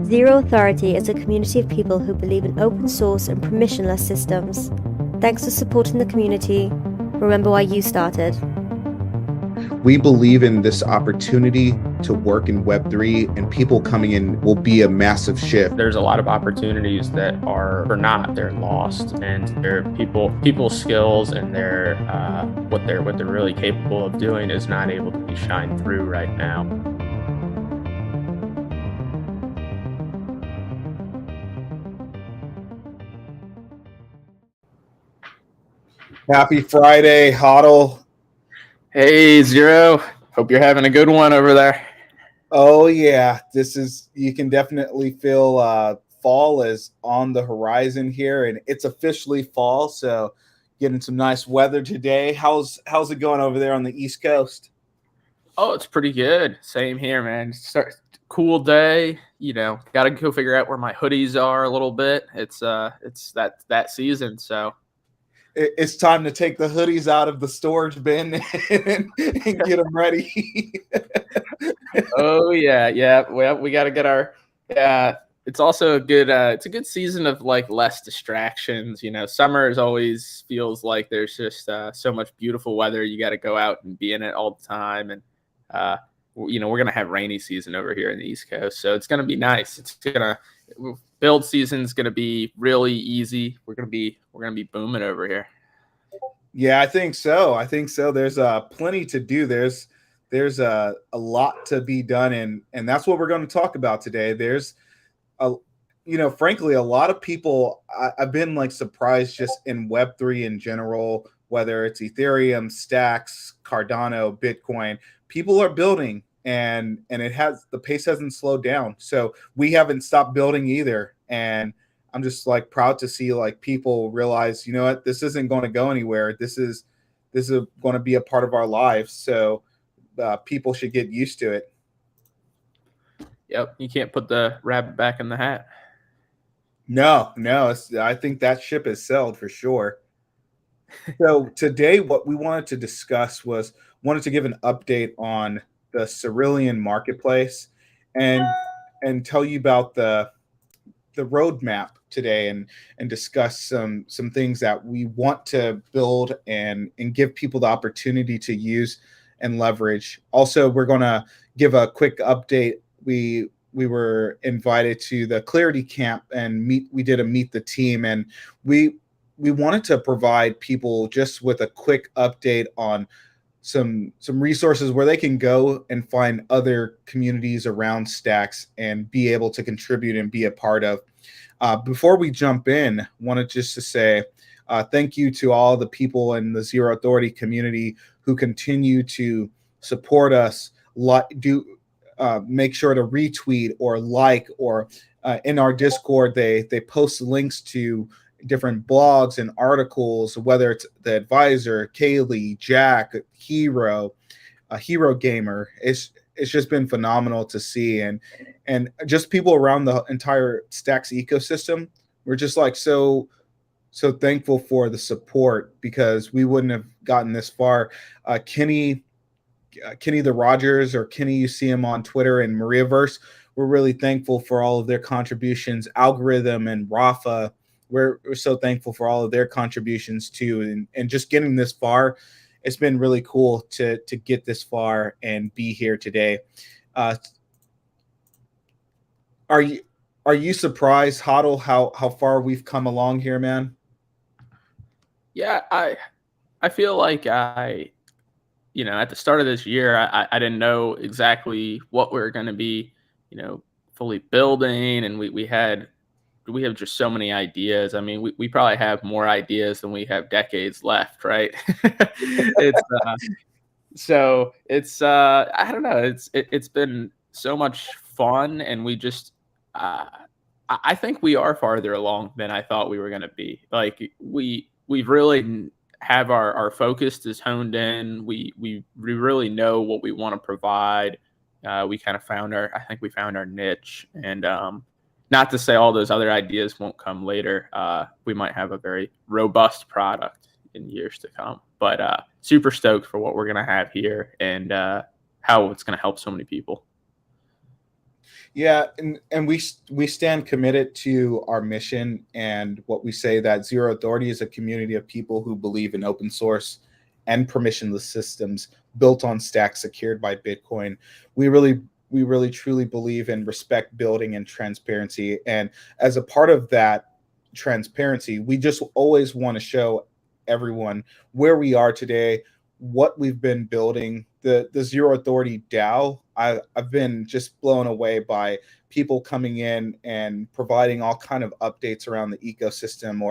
Zero Authority is a community of people who believe in open source and permissionless systems. Thanks for supporting the community. Remember why you started. We believe in this opportunity to work in Web3, and people coming in will be a massive shift. There's a lot of opportunities that are not, they're lost, and their people's skills and their what they're really capable of doing is not able to be shined through right now. Happy Friday, Hodl. Hey, Zero. Hope you're having a good one over there. Oh yeah, you can definitely feel fall is on the horizon here, and it's officially fall, so getting some nice weather today. How's it going over there on the East Coast? Oh, it's pretty good. Same here, man. Cool day. Got to go figure out where my hoodies are a little bit. It's that season, so it's time to take the hoodies out of the storage bin and get them ready. Oh yeah. Well, we got to get our. Yeah, it's also a good. It's a good season of like less distractions. Summer always feels like there's just so much beautiful weather. You got to go out and be in it all the time, and we're gonna have rainy season over here in the East Coast, so it's gonna be nice. Build season's gonna be really easy. We're gonna be booming over here. Yeah, I think so. There's plenty to do. There's a lot to be done, and that's what we're going to talk about today. There's frankly, a lot of people. I've been like surprised just in Web3 in general, whether it's Ethereum, Stacks, Cardano, Bitcoin. People are building, and the pace hasn't slowed down. So we haven't stopped building either, and I'm just like proud to see like people realize, you know what, this isn't going to go anywhere. This is going to be a part of our lives. So people should get used to it. Yep, you can't put the rabbit back in the hat. No, I think that ship has sailed for sure. So today, what we wanted to discuss wanted to give an update on the Cerulean Marketplace and tell you about the roadmap today and discuss some things that we want to build and give people the opportunity to use and leverage. Also, we're going to give a quick update. We were invited to the Clarity Camp and we did a meet the team, and we wanted to provide people just with a quick update on some resources where they can go and find other communities around Stacks and be able to contribute and be a part of. Before we jump in, wanted just to say thank you to all the people in the Zero Authority community who continue to support us. Make sure to retweet or like, or in our Discord, they post links to different blogs and articles, whether it's the Advisor, Kaylee, Jack, Hero Gamer. It's just been phenomenal to see, and just people around the entire Stacks ecosystem. We're just like so thankful for the support, because we wouldn't have gotten this far. Kenny the Rogers, or Kenny, you see him on Twitter, and Mariaverse, we're really thankful for all of their contributions. Algorithm and Rafa, we're so thankful for all of their contributions too, and just getting this far. It's been really cool to get this far and be here today. Are you surprised, Hodl, how far we've come along here, man? Yeah, I feel like at the start of this year, I didn't know exactly what we were going to be, fully building, and we have just so many ideas. I mean, we probably have more ideas than we have decades left, right? It's I don't know. It's been so much fun, and we just I think we are farther along than I thought we were going to be. Like we've really have our focus is honed in. We really know what we want to provide. We kind of I think we found our niche, and not to say all those other ideas won't come later. We might have a very robust product in years to come, but super stoked for what we're going to have here, and how it's going to help so many people. Yeah, and we stand committed to our mission and what we say, that Zero Authority is a community of people who believe in open source and permissionless systems built on stacks secured by Bitcoin. We really we really truly believe in respect building and transparency. And as a part of that transparency, we just always want to show everyone where we are today, what we've been building. The Zero Authority DAO, I've been just blown away by people coming in and providing all kind of updates around the ecosystem,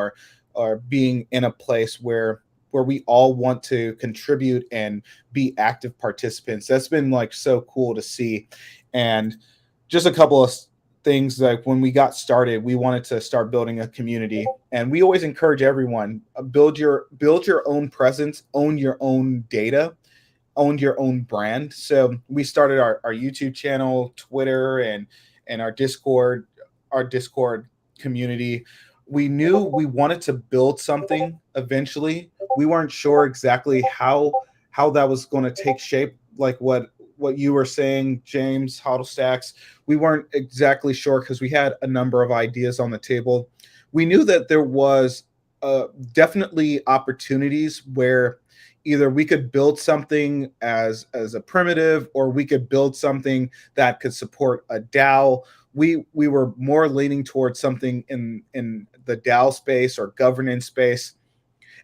or being in a place where we all want to contribute and be active participants. That's been like so cool to see. And just a couple of things, like when we got started, we wanted to start building a community, and we always encourage everyone, build your own presence, own your own data, own your own brand. So we started our YouTube channel, Twitter, and our Discord community. We knew we wanted to build something eventually. We weren't sure exactly how that was going to take shape, like what you were saying, James Hodlstx. We weren't exactly sure because we had a number of ideas on the table. We knew that there was definitely opportunities where either we could build something as a primitive, or we could build something that could support a DAO. We were more leaning towards something in the DAO space or governance space.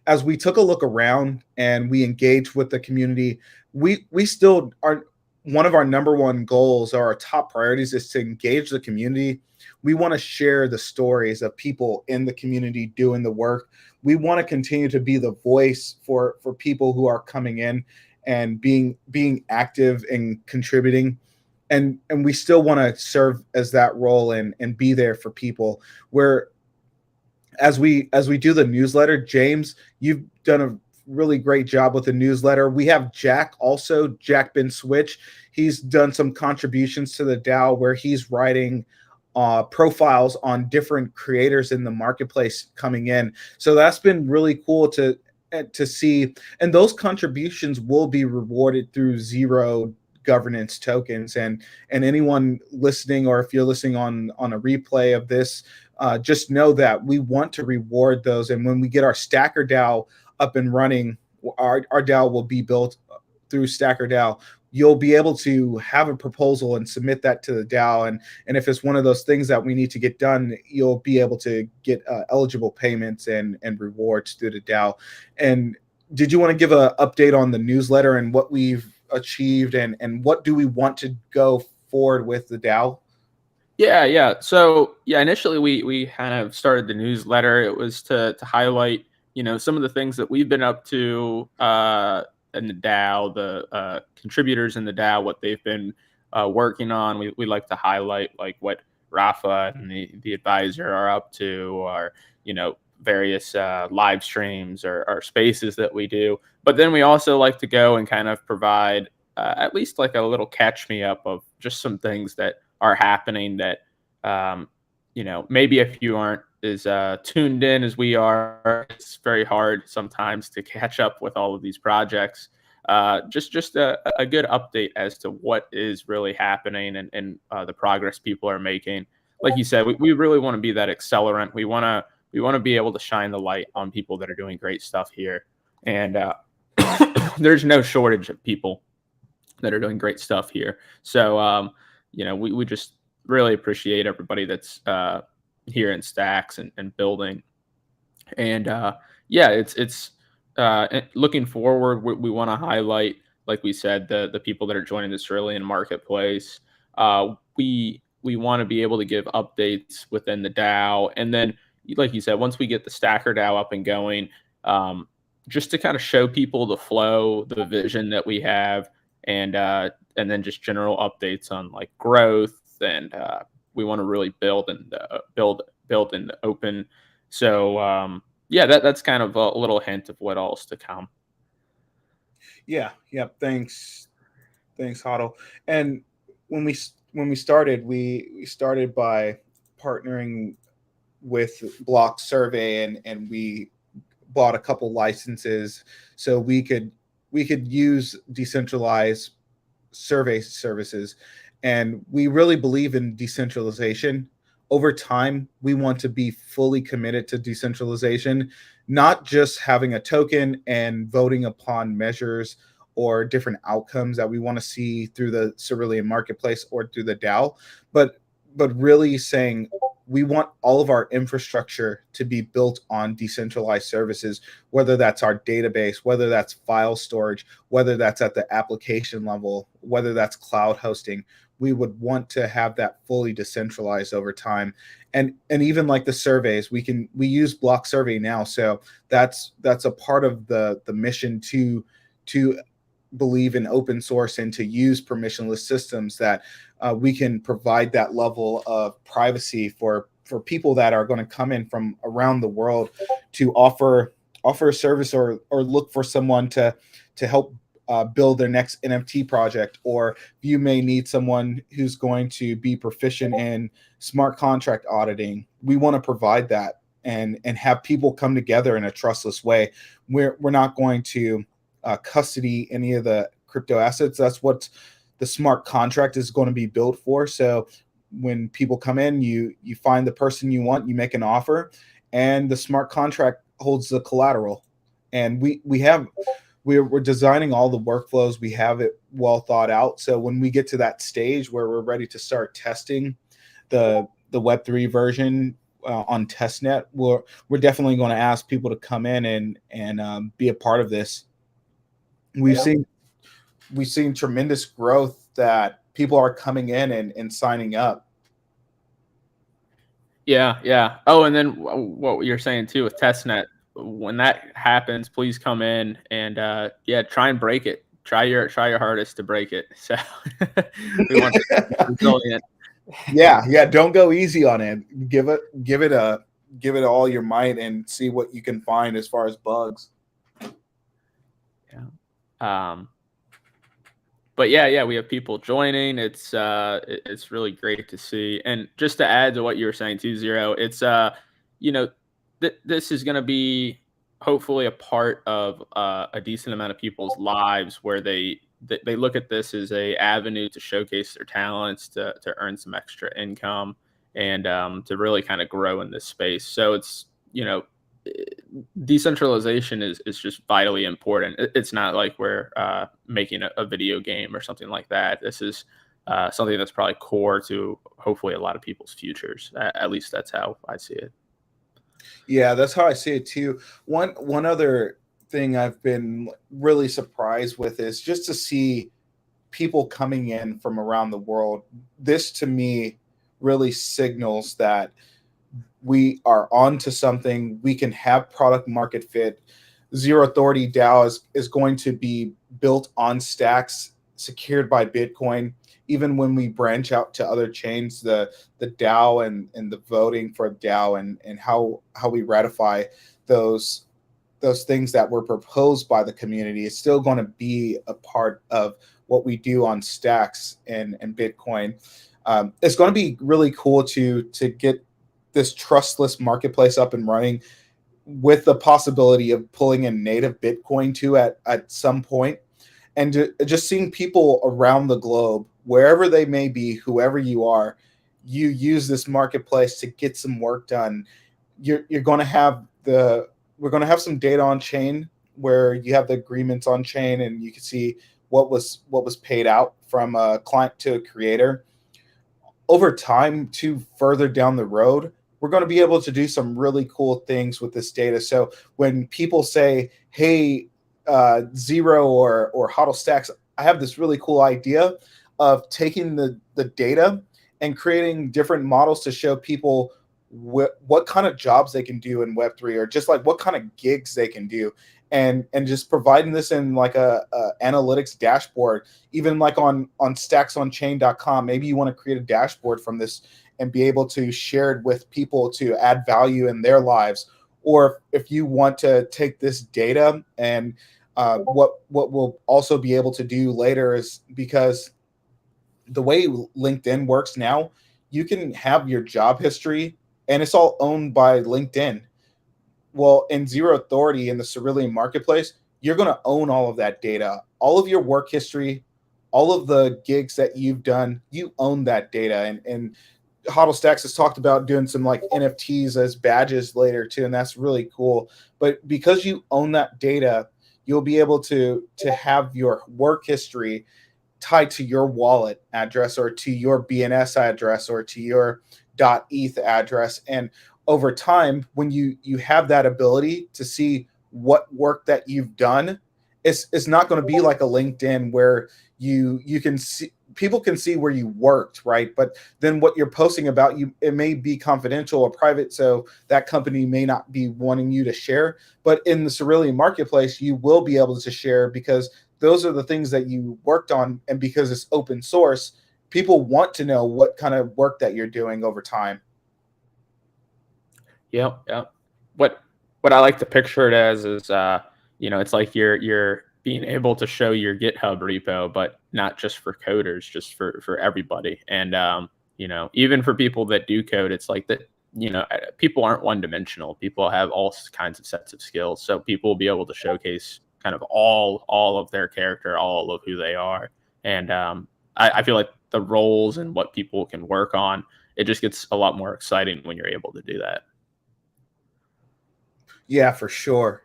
As we took a look around and we engaged with the community, we still are, one of our number one goals, or our top priorities, is to engage the community. We want to share the stories of people in the community doing the work. We want to continue to be the voice for people who are coming in and being active and contributing. And we still want to serve as that role and be there for people. Where as we do the newsletter, James, you've done a really great job with the newsletter. We have Jack also, Jack Bin Switch. He's done some contributions to the DAO where he's writing profiles on different creators in the marketplace coming in. So that's been really cool to see. And those contributions will be rewarded through Zero governance tokens. And anyone listening, or if you're listening on a replay of this, just know that we want to reward those. And when we get our Stacker DAO up and running, our DAO will be built through Stacker DAO. You'll be able to have a proposal and submit that to the DAO. And if it's one of those things that we need to get done, you'll be able to get eligible payments and rewards through the DAO. And did you want to give an update on the newsletter and what we've achieved, and what do we want to go forward with the DAO? Yeah. So yeah, initially we kind of started the newsletter. It was to highlight, some of the things that we've been up to in the DAO, the contributors in the DAO, what they've been working on. We like to highlight like what Rafa and the advisor are up to, or various live streams or spaces that we do. But then we also like to go and kind of provide at least like a little catch me up of just some things that are happening that maybe if you aren't as tuned in as we are, it's very hard sometimes to catch up with all of these projects. Just a good update as to what is really happening, and the progress people are making. Like you said, we really want to be that accelerant. We want to be able to shine the light on people that are doing great stuff here. And there's no shortage of people that are doing great stuff here. So, we just really appreciate everybody that's here in Stacks and building. And it's looking forward. We want to highlight, like we said, the people that are joining the Cerulean Marketplace. We want to be able to give updates within the DAO, and then, like you said, once we get the Stacker DAO up and going, just to kind of show people the flow, the vision that we have, and then just general updates on like growth, and we want to really build in the open. So that's kind of a little hint of what all's to come. Yeah. Thanks, Hodl. And when we started, we started by partnering with Block Survey, and we bought a couple licenses so we could use decentralized survey services, and we really believe in decentralization. Over time, we want to be fully committed to decentralization, not just having a token and voting upon measures or different outcomes that we want to see through the Cerulean Marketplace or through the DAO, but really saying we want all of our infrastructure to be built on decentralized services, whether that's our database, whether that's file storage, whether that's at the application level, whether that's cloud hosting. We would want to have that fully decentralized over time. And even like the surveys, we use block survey now. So that's a part of the mission to believe in open source and to use permissionless systems, that we can provide that level of privacy for people that are going to come in from around the world to offer a service or look for someone to help build their next NFT project. Or you may need someone who's going to be proficient in smart contract auditing. We want to provide that and have people come together in a trustless way. We're not going to custody any of the crypto assets. That's what the smart contract is going to be built for. So when people come in, you find the person you want, you make an offer, and the smart contract holds the collateral. And we're designing all the workflows. We have it well thought out. So when we get to that stage where we're ready to start testing the Web3 version on testnet, we're definitely going to ask people to come in and be a part of this. We've seen tremendous growth that people are coming in and signing up. Yeah. Oh, and then what you're saying too with testnet, when that happens, please come in and try and break it. Try your hardest to break it. So we want to be resilient. Yeah. Don't go easy on it. Give it all your might and see what you can find as far as bugs. Yeah. But yeah, we have people joining. It's really great to see. And just to add to what you were saying too, Zero, it's this is going to be hopefully a part of a decent amount of people's lives where they look at this as a avenue to showcase their talents, to earn some extra income, and to really kind of grow in this space. So it's, decentralization is just vitally important. It's not like we're making a video game or something like that. This is something that's probably core to hopefully a lot of people's futures. At least that's how I see it. Yeah, that's how I see it too. One other thing I've been really surprised with is just to see people coming in from around the world. This to me really signals that we are on to something. We can have product market fit. Zero Authority DAO is going to be built on stacks secured by Bitcoin. Even when we branch out to other chains, the DAO and the voting for DAO and how we ratify those things that were proposed by the community is still going to be a part of what we do on stacks and Bitcoin. It's going to be really cool to get this trustless marketplace up and running, with the possibility of pulling in native Bitcoin too at some point, and just seeing people around the globe, wherever they may be, whoever you are, you use this marketplace to get some work done. You're going to have we're going to have some data on chain where you have the agreements on chain, and you can see what was paid out from a client to a creator. Over time, to further down the road, we're going to be able to do some really cool things with this data. So when people say, hey, Zero or Hodlstx, I have this really cool idea of taking the data and creating different models to show people what kind of jobs they can do in Web3, or just like what kind of gigs they can do, and just providing this in like a analytics dashboard, even like on stacksonchain.com. Maybe you want to create a dashboard from this and be able to share it with people to add value in their lives. Or if you want to take this data and what we'll also be able to do later is, because the way LinkedIn works now, you can have your job history and it's all owned by LinkedIn. Well, in Zero Authority in the Cerulean Marketplace, you're going to own all of that data, all of your work history, all of the gigs that you've done, you own that data. And Hodlstx has talked about doing some like NFTs as badges later too, and that's really cool. But because you own that data, you'll be able to have your work history tied to your wallet address or to your BNS address or to your .eth address. And over time, when you have that ability to see what work that you've done, it's not going to be like a LinkedIn where you can see, people can see where you worked, right? But then what you're posting about, it may be confidential or private, so that company may not be wanting you to share. But in the Cerulean Marketplace, you will be able to share because those are the things that you worked on, and because it's open source, people want to know what kind of work that you're doing over time. Yep. What I like to picture it as is, it's like you're being able to show your GitHub repo, but not just for coders, just for everybody. And even for people that do code, it's like that. People aren't one dimensional. People have all kinds of sets of skills, so people will be able to showcase kind of all of their character, all of who they are. And I feel like the roles and what people can work on, it just gets a lot more exciting when you're able to do that. Yeah, for sure,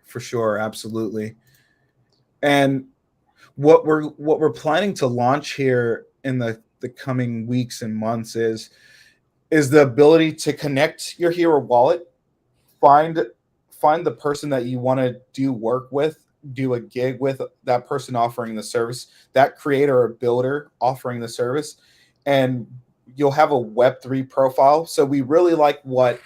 absolutely. And what we're planning to launch here in the coming weeks and months is the ability to connect your hero wallet, find the person that you want to do work with, do a gig with, that person offering the service, that creator or builder offering the service, and you'll have a Web3 profile. So we really like what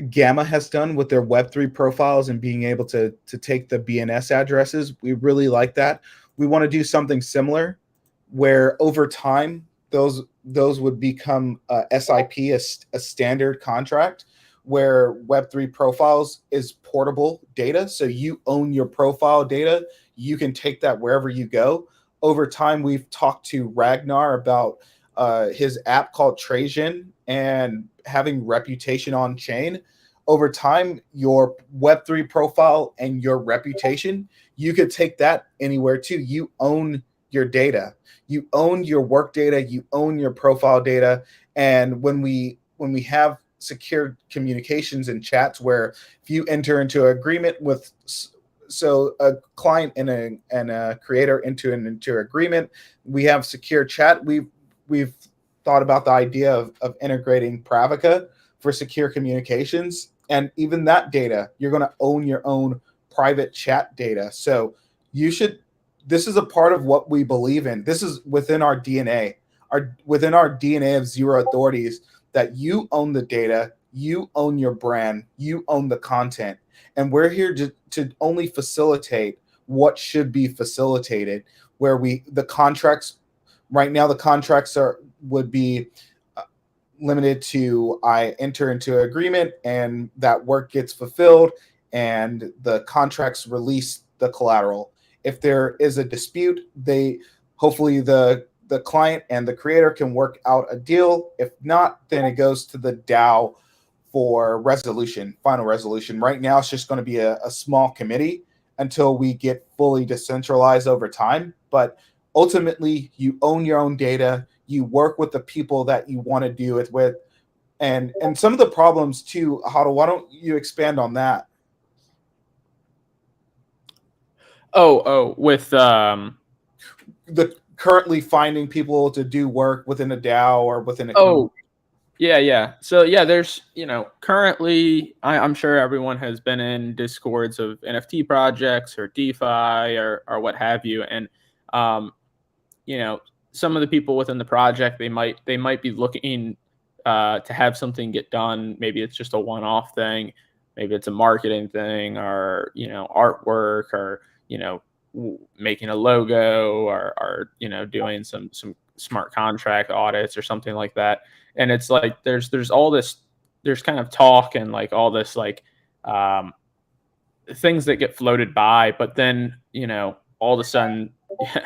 Gamma has done with their Web3 profiles and being able to take the BNS addresses. We really like that. We want to do something similar where over time those would become SIP, a standard contract, where Web3 profiles is portable data. So you own your profile data. You can take that wherever you go. Over time, we've talked to Ragnar about his app called Trajan and having reputation on chain. Over time, your Web3 profile and your reputation, you could take that anywhere too. You own your data. You own your work data. You own your profile data. And when we have secure communications and chats where if you enter into an agreement with, so a client and a creator into an agreement, we have secure chat. We've thought about the idea of integrating Pravica for secure communications, and even that data, you're going to own your own private chat data. So this is a part of what we believe in. This is within our DNA, within our DNA of Zero Authorities, that you own the data, you own your brand, you own the content. And we're here to only facilitate what should be facilitated, where the contracts, right now the contracts would be limited to, I enter into an agreement and that work gets fulfilled and the contracts release the collateral. If there is a dispute, hopefully the client and the creator can work out a deal. If not, then it goes to the DAO for resolution, final resolution. Right now, it's just going to be a small committee until we get fully decentralized over time. But ultimately, you own your own data. You work with the people that you want to do it with. And some of the problems too, Hodl, why don't you expand on that? With the currently finding people to do work within a DAO or within a community. Yeah. So yeah, there's, currently I'm sure everyone has been in Discords of NFT projects or DeFi or what have you. And, some of the people within the project, they might be looking to have something get done. Maybe it's just a one-off thing. Maybe it's a marketing thing or, artwork or, making a logo or doing some smart contract audits or something like that. And it's like there's all this, there's kind of talk and like all this like things that get floated by, but then all of a sudden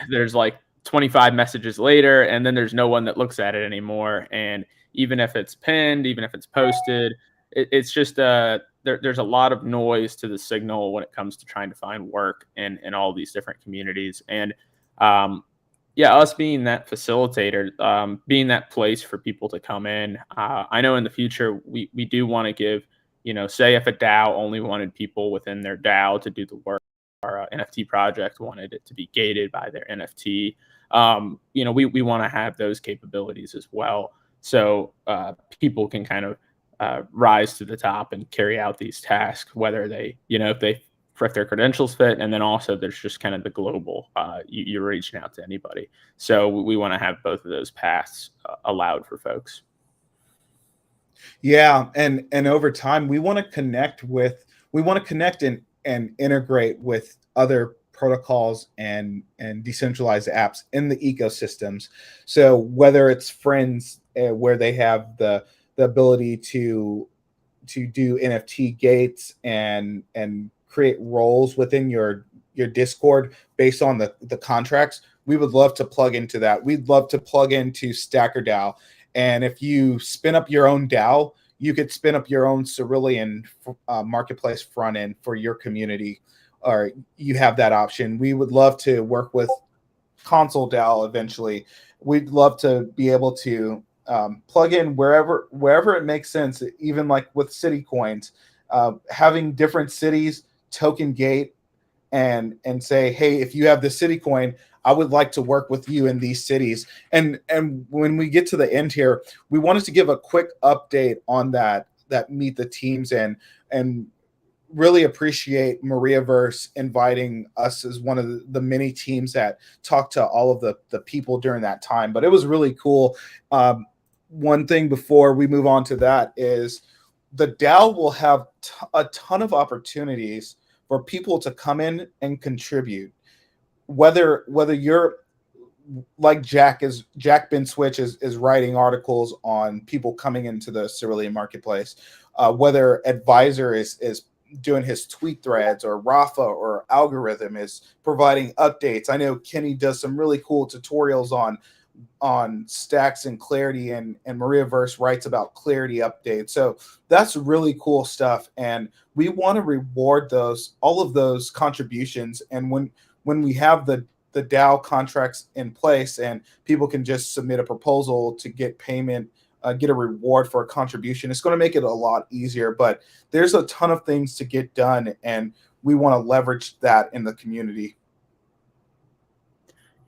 there's like 25 messages later and then there's no one that looks at it anymore. And even if it's pinned, even if it's posted, it's just there's a lot of noise to the signal when it comes to trying to find work in all these different communities. And Yeah, us being that facilitator, being that place for people to come in. I know in the future we do want to give, say if a DAO only wanted people within their DAO to do the work, our NFT project wanted it to be gated by their NFT. We want to have those capabilities as well, so people can kind of rise to the top and carry out these tasks, whether they, if their credentials fit, and then also there's just kind of the global, you're reaching out to anybody. So we want to have both of those paths allowed for folks. Yeah, and over time we want to connect and integrate with other protocols and decentralized apps in the ecosystems. So whether it's friends where they have the ability to do NFT gates and create roles within your Discord based on the contracts, we would love to plug into that. We'd love to plug into Stacker DAO. And if you spin up your own DAO, you could spin up your own Cerulean Marketplace front end for your community, or you have that option. We would love to work with Console DAO eventually. We'd love to be able to plug in wherever it makes sense, even like with city coins, having different cities token gate and say, hey, if you have the city coin, I would like to work with you in these cities. And when we get to the end here, we wanted to give a quick update on that meet the teams and really appreciate Mariaverse inviting us as one of the many teams that talked to all of the people during that time. But it was really cool. One thing before we move on to that is the DAO will have a ton of opportunities for people to come in and contribute. Whether you're like Jack Ben Switch is writing articles on people coming into the Cerulean Marketplace, whether Advisor is doing his tweet threads, or Rafa or Algorithm is providing updates. I know Kenny does some really cool tutorials on stacks and Clarity, and Mariaverse writes about Clarity updates. So that's really cool stuff, and we want to reward all of those contributions. And when we have the DAO contracts in place and people can just submit a proposal to get payment, get a reward for a contribution, it's going to make it a lot easier. But there's a ton of things to get done, and we want to leverage that in the community.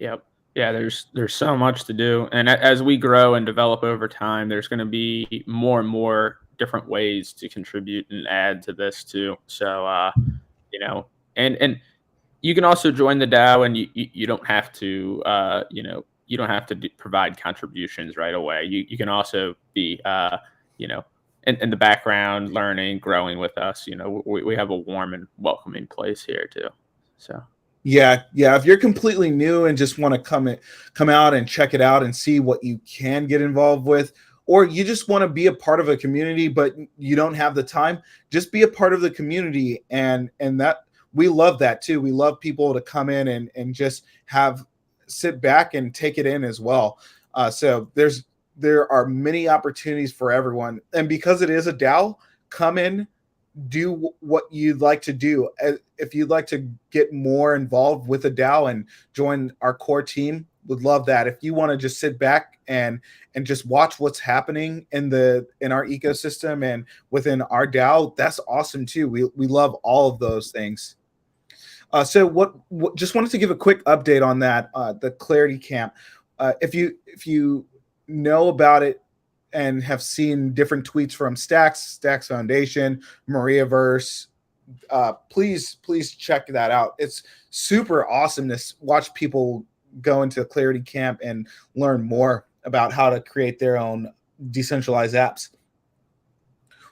Yep. Yeah, there's so much to do, and as we grow and develop over time, there's going to be more and more different ways to contribute and add to this too. So, and you can also join the DAO, and you don't have to, you don't have to provide contributions right away. You can also be, in the background, learning, growing with us. We have a warm and welcoming place here too. So. Yeah. If you're completely new and just want to come out and check it out and see what you can get involved with, or you just want to be a part of a community but you don't have the time, just be a part of the community, and that we love that too. We love people to come in and just sit back and take it in as well. So there are many opportunities for everyone, and because it is a DAO, come in, do what you'd like to do. If you'd like to get more involved with a DAO and join our core team, would love that. If you want to just sit back and just watch what's happening in our ecosystem and within our DAO, that's awesome too. We love all of those things. So what just wanted to give a quick update on that, the Clarity Camp. If you know about it and have seen different tweets from Stacks Foundation, Mariaverse, please check that out. It's super awesome to watch people go into Clarity Camp and learn more about how to create their own decentralized apps.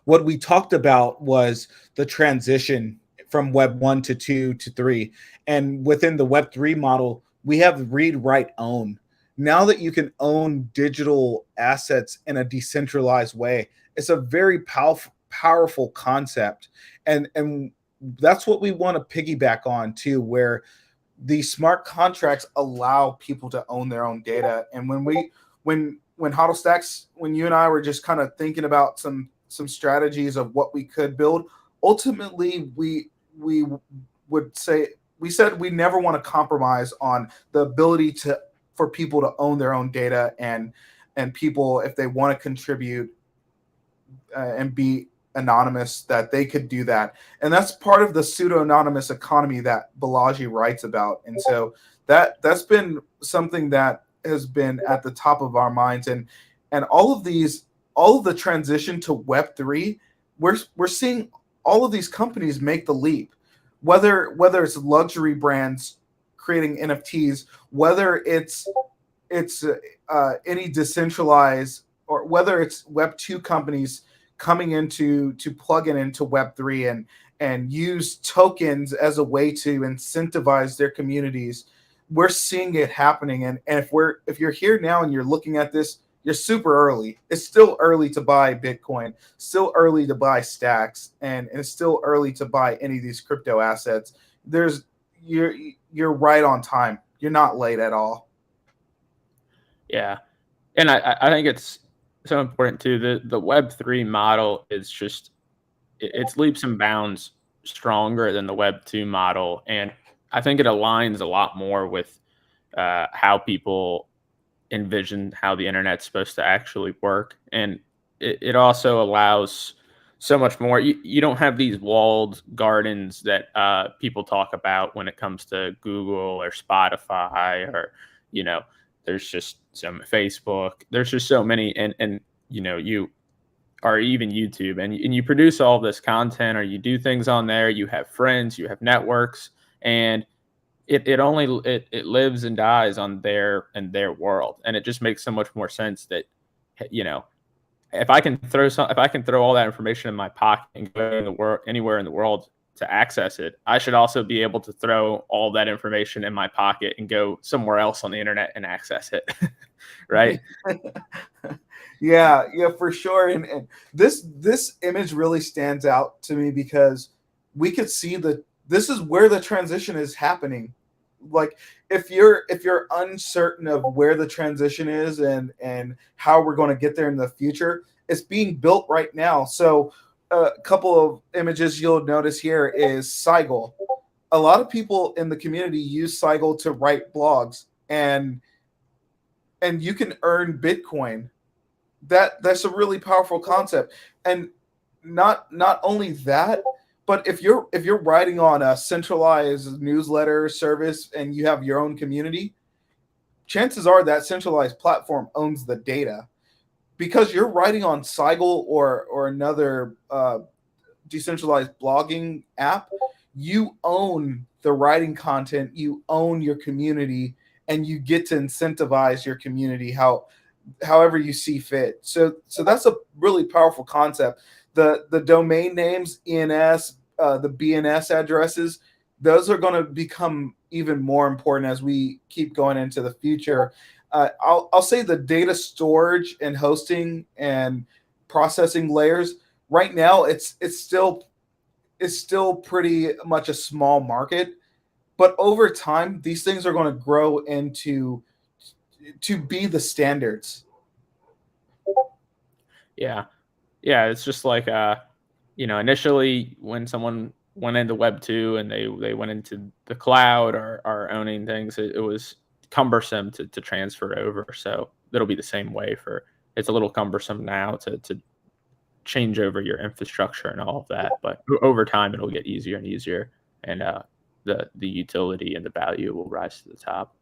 What we talked about was the transition from Web 1 to 2 to 3. And within the Web 3 model, we have read, write, own. Now that you can own digital assets in a decentralized way, it's a very powerful concept. And that's what we want to piggyback on too, where the smart contracts allow people to own their own data. And when Hodlstx, when you and I were just kind of thinking about some strategies of what we could build, ultimately we we said we never want to compromise on the ability for people to own their own data, and people, if they want to contribute and be anonymous, that they could do that. And that's part of the pseudo-anonymous economy that Balaji writes about. And so that's been something that has been at the top of our minds. And all of the transition to Web3, we're seeing all of these companies make the leap, whether it's luxury brands creating NFTs, whether it's any decentralized, or whether it's Web2 companies coming into plug into Web3 and use tokens as a way to incentivize their communities. We're seeing it happening. And if you're here now and you're looking at this, you're super early. It's still early to buy Bitcoin, still early to buy stacks, and it's still early to buy any of these crypto assets. You're right on time. You're not late at all. Yeah. And I think it's so important too. The Web3 model is just, it's leaps and bounds stronger than the Web2 model. And I think it aligns a lot more with how people envision how the internet's supposed to actually work. And it also allows so much more. You don't have these walled gardens that people talk about when it comes to Google or Spotify, or, there's just some Facebook. There's just so many, and you or even YouTube, and you produce all this content, or you do things on there. You have friends, you have networks, and it lives and dies on their world, and it just makes so much more sense that if I can throw all that information in my pocket and go anywhere in the world to access it, I should also be able to throw all that information in my pocket and go somewhere else on the internet and access it. Right? Yeah, for sure. And this image really stands out to me because we could see this is where the transition is happening. Like, if you're uncertain of where the transition is and how we're going to get there in the future, it's being built right now. So a couple of images you'll notice here is Seigel. A lot of people in the community use Seigel to write blogs, and you can earn Bitcoin. That's a really powerful concept. And not only that, but if you're writing on a centralized newsletter service and you have your own community, chances are that centralized platform owns the data. Because you're writing on Seigel or another decentralized blogging app, you own the writing content, you own your community, and you get to incentivize your community however you see fit. So that's a really powerful concept. The domain names, ENS, the BNS addresses, those are going to become even more important as we keep going into the future. I'll say the data storage and hosting and processing layers right now, it's still pretty much a small market, but over time these things are going to grow to be the standards. Yeah, it's just like initially when someone went into Web2 and they went into the cloud or are owning things, it was cumbersome to transfer over. So it'll be the same way it's a little cumbersome now to change over your infrastructure and all of that, but over time it'll get easier and easier, and the utility and the value will rise to the top.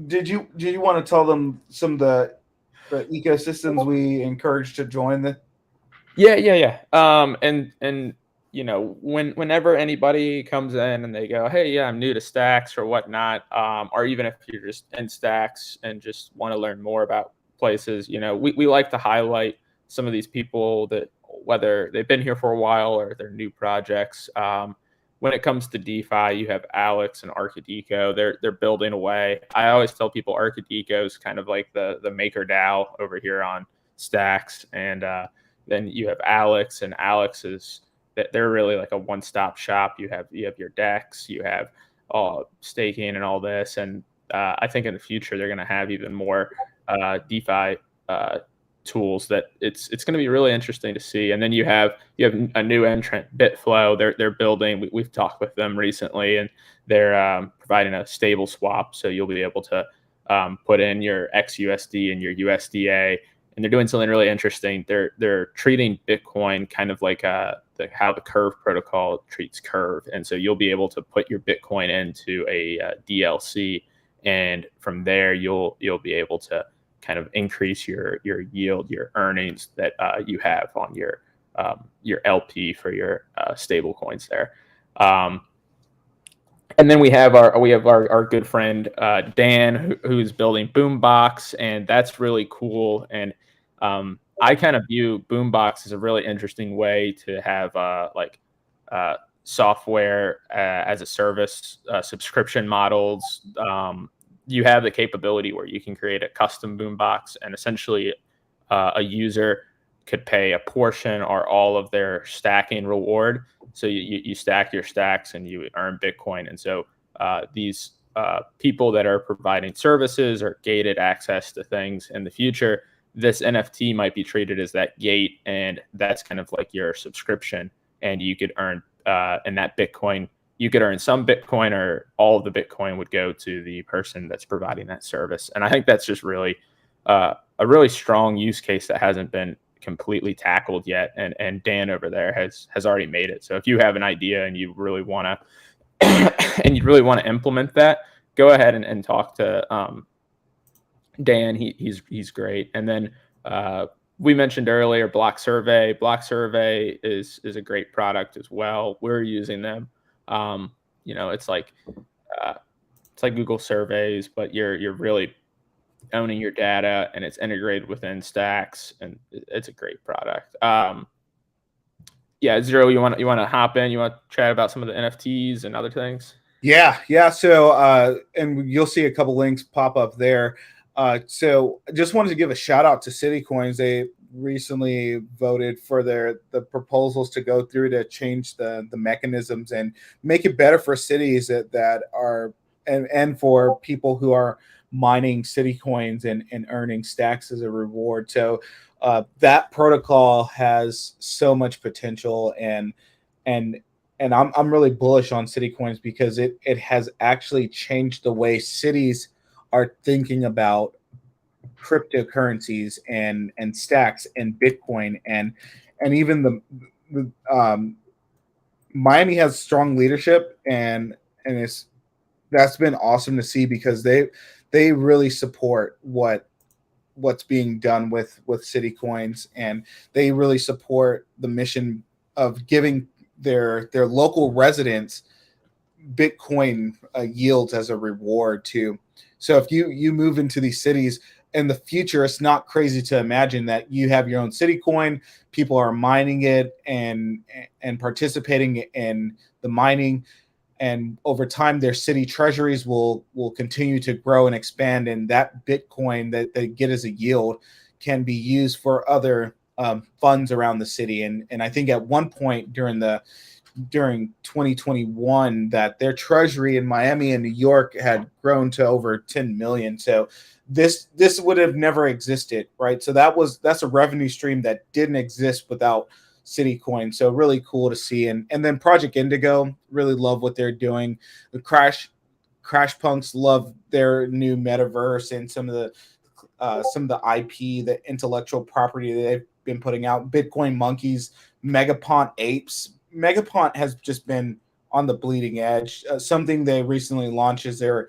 Did you want to tell them some of the ecosystems we encourage to join the? Yeah. And whenever anybody comes in and they go, hey, yeah, I'm new to Stacks or whatnot, or even if you're just in Stacks and just want to learn more about places, we like to highlight some of these people that, whether they've been here for a while or they're new projects. When it comes to DeFi, you have Alex and Arcadeco. They're building away. I always tell people Arcadeco is kind of like the maker DAO over here on Stacks, and then you have Alex, and Alex is that they're really like a one-stop shop. You have your DEX, you have staking and all this, and I think in the future they're going to have even more DeFi tools that it's going to be really interesting to see. And then you have a new entrant, Bitflow. They're building. We've talked with them recently, and they're providing a stable swap, so you'll be able to put in your XUSD and your USDA. And they're doing something really interesting. They're treating Bitcoin kind of like how the Curve protocol treats Curve, and so you'll be able to put your Bitcoin into a DLC, and from there you'll be able to kind of increase your yield, your earnings that you have on your LP for your stable coins there. And then we have our good friend Dan, who's building Boombox, and that's really cool. And I kind of view Boombox as a really interesting way to have software as a service subscription models. You have the capability where you can create a custom Boombox, and essentially a user could pay a portion or all of their stacking reward. So you stack your stacks and you earn Bitcoin. And so these people that are providing services or gated access to things in the future, this NFT might be treated as that gate, and that's kind of like your subscription. And you could earn in that Bitcoin. You could earn some Bitcoin, or all of the Bitcoin would go to the person that's providing that service. And I think that's just really a really strong use case that hasn't been completely tackled yet. And Dan over there has already made it. So if you have an idea and you really want to implement that, go ahead and talk to Dan. He's great. And then we mentioned earlier Block Survey. Block Survey is a great product as well. We're using them. It's like Google Surveys, but you're really owning your data, and it's integrated within Stacks, and it's a great product. Zero, you want to hop in? You want to chat about some of the NFTs and other things? Yeah. So, and you'll see a couple links pop up there. So I just wanted to give a shout out to CityCoins. They recently voted for the proposals to go through to change the mechanisms and make it better for cities that are and for people who are mining CityCoins and earning stacks as a reward. So that protocol has so much potential, and I'm really bullish on CityCoins because it has actually changed the way cities are thinking about cryptocurrencies and stacks and Bitcoin and even the Miami has strong leadership, and that's been awesome to see because they really support what's being done with CityCoins, and they really support the mission of giving their local residents Bitcoin yields as a reward too. So if you move into these cities in the future, it's not crazy to imagine that you have your own CityCoin, people are mining it and participating in the mining, and over time their city treasuries will continue to grow and expand, and that Bitcoin that they get as a yield can be used for other funds around the city. And I think at one point during 2021 that their treasury in Miami and New York had grown to over 10 million. So this would have never existed, right? So that's a revenue stream that didn't exist without CityCoin. So really cool to see. And then Project Indigo, really love what they're doing. The Crash Punks love their new metaverse and some of the IP, the intellectual property that they've been putting out. Bitcoin Monkeys, Megapont Apes. Megapont has just been on the bleeding edge. Something they recently launched is their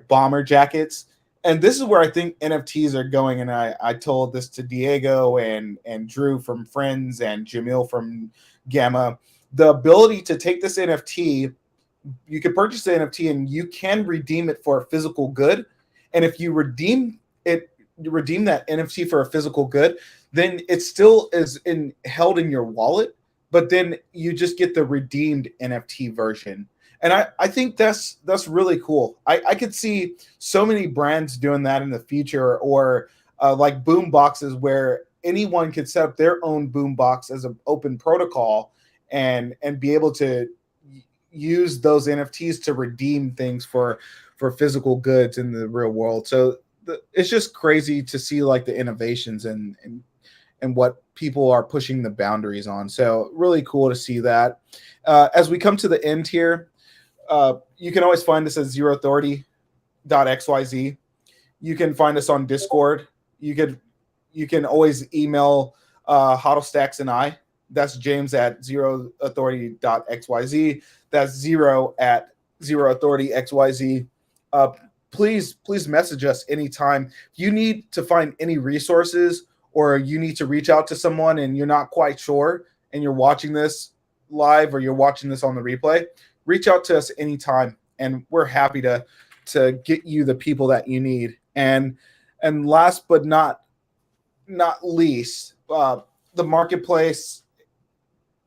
bomber jackets. And this is where I think NFTs are going. And I told this to Diego and Drew from Friends and Jamil from Gamma. The ability to take this NFT, you could purchase the NFT and you can redeem it for a physical good. And if you redeem that NFT for a physical good, then it still is held in your wallet, but then you just get the redeemed NFT version. And I think that's really cool. I could see so many brands doing that in the future, or like boom boxes where anyone could set up their own boom box as an open protocol and be able to use those NFTs to redeem things for physical goods in the real world. So it's just crazy to see like the innovations and what people are pushing the boundaries on. So really cool to see that. As we come to the end here, you can always find us at zeroauthority.xyz. You can find us on Discord. You can always email Hodlstx and I. That's James at zeroauthority.xyz. That's 0 at zeroauthority.xyz. Please message us anytime. If you need to find any resources or you need to reach out to someone and you're not quite sure and you're watching this live or you're watching this on the replay, reach out to us anytime and we're happy to get you the people that you need. And last but not least, the marketplace,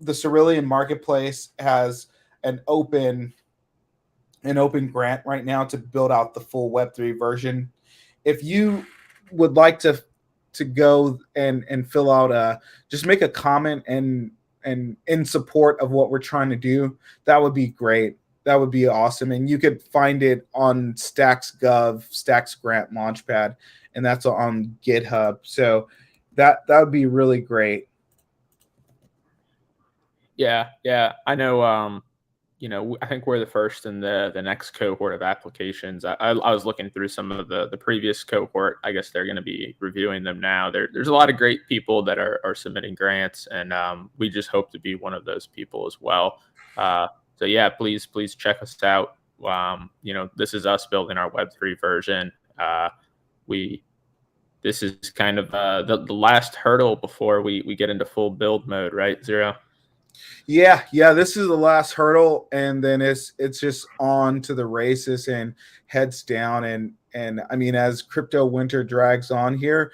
the Cerulean Marketplace has an open grant right now to build out the full Web3 version. If you would like to go and fill out just make a comment and in support of what we're trying to do, that would be great. That would be awesome. And you could find it on Stax.gov, Stax Grant Launchpad, and that's on GitHub. So that would be really great. Yeah. I know. I think we're the first in the next cohort of applications. I was looking through some of the previous cohort. I guess they're going to be reviewing them now. There's a lot of great people that are submitting grants, and we just hope to be one of those people as well. So yeah, please check us out. This is us building our Web3 version. This is kind of the last hurdle before we get into full build mode, right, Zero? Yeah, this is the last hurdle, and then it's just on to the races and heads down. And I mean, as crypto winter drags on here,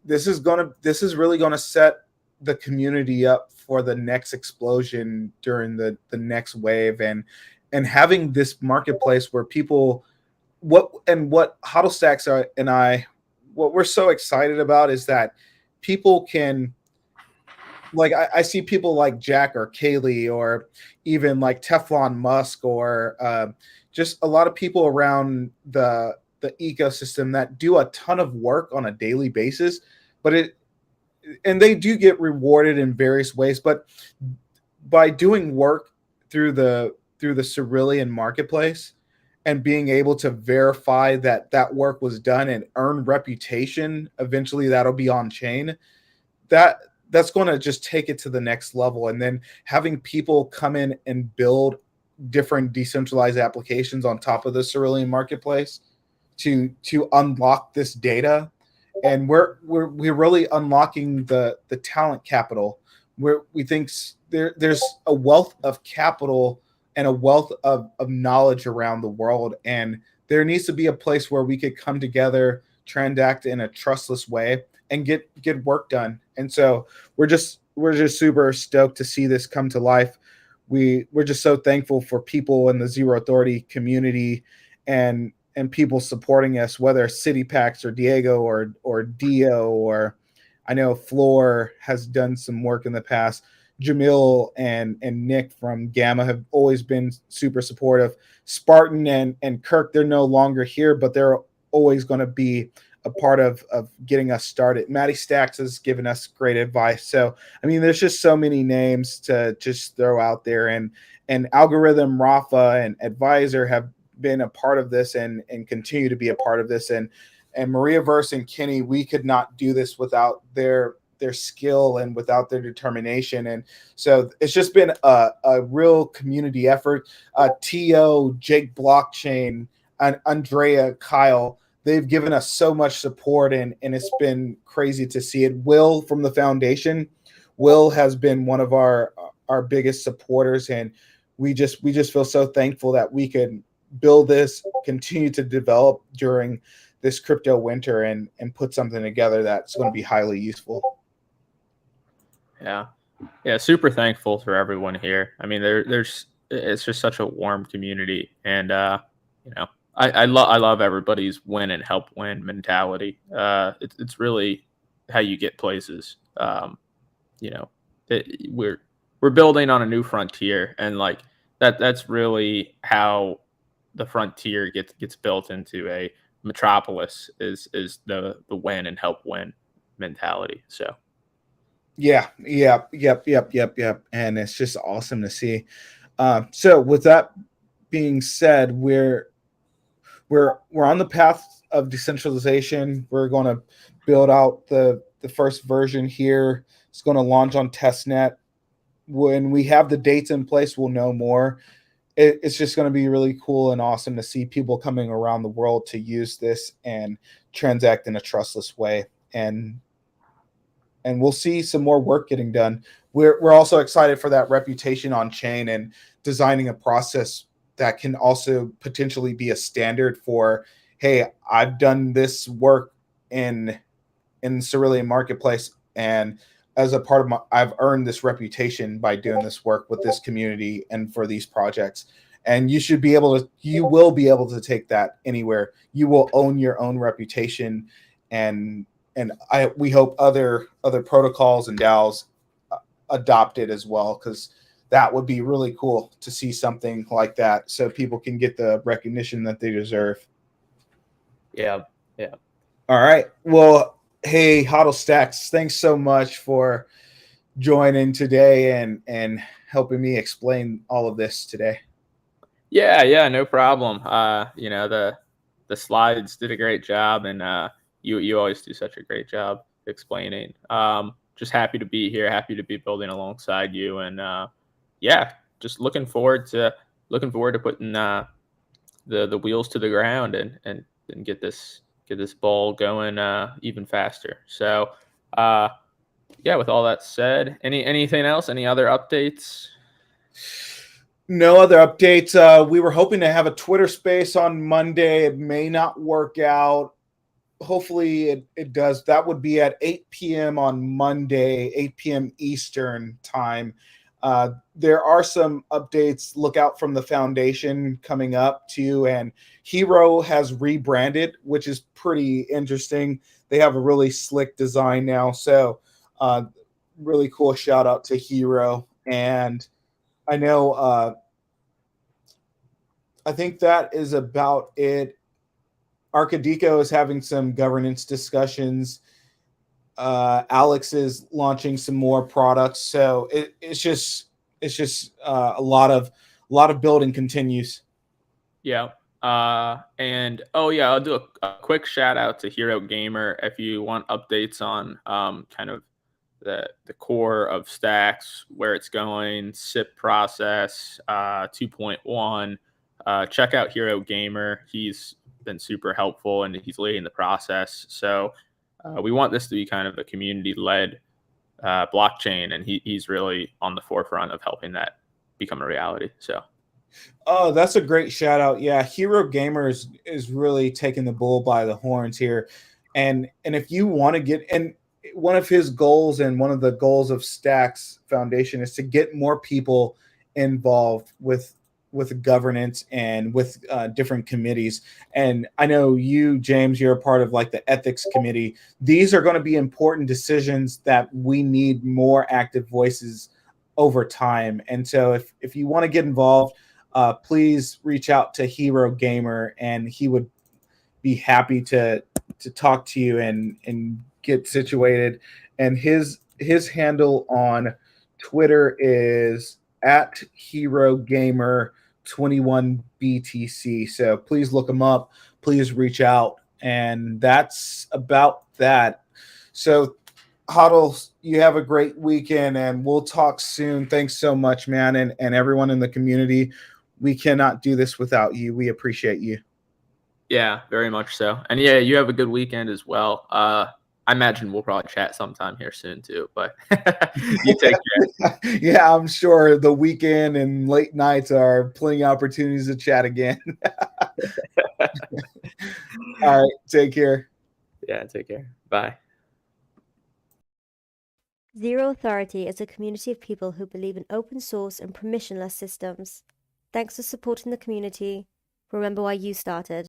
this is really gonna set the community up for the next explosion during the next wave, and having this marketplace where people what Hodlstx and I, what we're so excited about is that people can, like, I see people like Jack or Kaylee or even like Teflon Musk or just a lot of people around the ecosystem that do a ton of work on a daily basis, and they do get rewarded in various ways, but by doing work through the Cerulean Marketplace and being able to verify that work was done and earn reputation, eventually that'll be on chain. That's going to just take it to the next level. And then having people come in and build different decentralized applications on top of the Cerulean Marketplace to unlock this data. And we're really unlocking the talent capital, where we think there's a wealth of capital and a wealth of knowledge around the world. And there needs to be a place where we could come together, transact in a trustless way, and get work done. And so we're just super stoked to see this come to life. We're just so thankful for people in the Zero Authority community and people supporting us, whether City Packs or Diego or Dio, or I know Floor has done some work in the past. Jamil and Nick from Gamma have always been super supportive. Spartan and Kirk, they're no longer here, but they're always going to be a part of getting us started. Matty Stacks has given us great advice. So, I mean, there's just so many names to just throw out there, and Algorithm, Rafa, and Advisor have been a part of this and continue to be a part of this. And Maria Verse and Kenny, we could not do this without their skill and without their determination. And so it's just been a real community effort. Tio, Jake Blockchain, and Andrea, Kyle, they've given us so much support, and it's been crazy to see it. Will from the foundation, Will has been one of our biggest supporters, and we just feel so thankful that we could build this, continue to develop during this crypto winter, and put something together that's going to be highly useful. Yeah, super thankful for everyone here. I mean, it's just such a warm community, and I love everybody's win and help win mentality. It's really how you get places. We're building on a new frontier, and like that's really how the frontier gets built into a metropolis is the win and help win mentality. So Yeah, yep. And it's just awesome to see. So with that being said, we're on the path of decentralization. We're going to build out the first version here. It's going to launch on testnet. When we have the dates in place, we'll know more. It's just going to be really cool and awesome to see people coming around the world to use this and transact in a trustless way. And we'll see some more work getting done. We're also excited for that reputation on chain and designing a process that can also potentially be a standard for, hey, I've done this work in Cerulean Marketplace, and as a part of my, I've earned this reputation by doing this work with this community and for these projects. And you will be able to take that anywhere. You will own your own reputation, and we hope other protocols and DAOs adopt it as well, because that would be really cool to see something like that, so people can get the recognition that they deserve. Yeah. All right. Well, hey, Hodlstx, thanks so much for joining today and helping me explain all of this today. Yeah, no problem. The slides did a great job, and you always do such a great job explaining. Just happy to be here, happy to be building alongside you, and yeah, just looking forward to putting the wheels to the ground and get this ball going even faster. So yeah, with all that said, anything else? Any other updates? No other updates. We were hoping to have a Twitter space on Monday. It may not work out. Hopefully it does. That would be at 8 p.m. on Monday, 8 p.m. Eastern time. There are some updates. Look out from the foundation coming up too. And Hero has rebranded, which is pretty interesting. They have a really slick design now. So really cool shout out to Hero. And I know I think that is about it. Arcadico is having some governance discussions. Alex is launching some more products, so it's just a lot of building continues. Yeah. And oh yeah, I'll do a quick shout out to Hero Gamer if you want updates on kind of the core of Stacks, where it's going, SIP process, 2.1. Check out Hero Gamer. He's been super helpful and he's leading the process. So we want this to be kind of a community-led blockchain, and he's really on the forefront of helping that become a reality. So. Oh, that's a great shout out. Yeah, Hero Gamer is really taking the bull by the horns here. And if you want to get, and one of his goals and one of the goals of Stacks Foundation is to get more people involved with governance and with different committees. And I know you, James, you're a part of like the ethics committee. These are going to be important decisions that we need more active voices over time. And so if you want to get involved, please reach out to Hero Gamer, and he would be happy to talk to you and get situated. And his handle on Twitter is at Hero Gamer 21BTC. So please look him up. Please reach out. And that's about that. So Hodl, you have a great weekend, and we'll talk soon. Thanks so much, man, and everyone in the community. We cannot do this without you. We appreciate you. Yeah, very much so. And yeah, you have a good weekend as well. I imagine we'll probably chat sometime here soon too, but you take care. Yeah, I'm sure the weekend and late nights are plenty of opportunities to chat again. All right, take care. Yeah, take care. Bye. Zero Authority is a community of people who believe in open source and permissionless systems. Thanks for supporting the community. Remember why you started.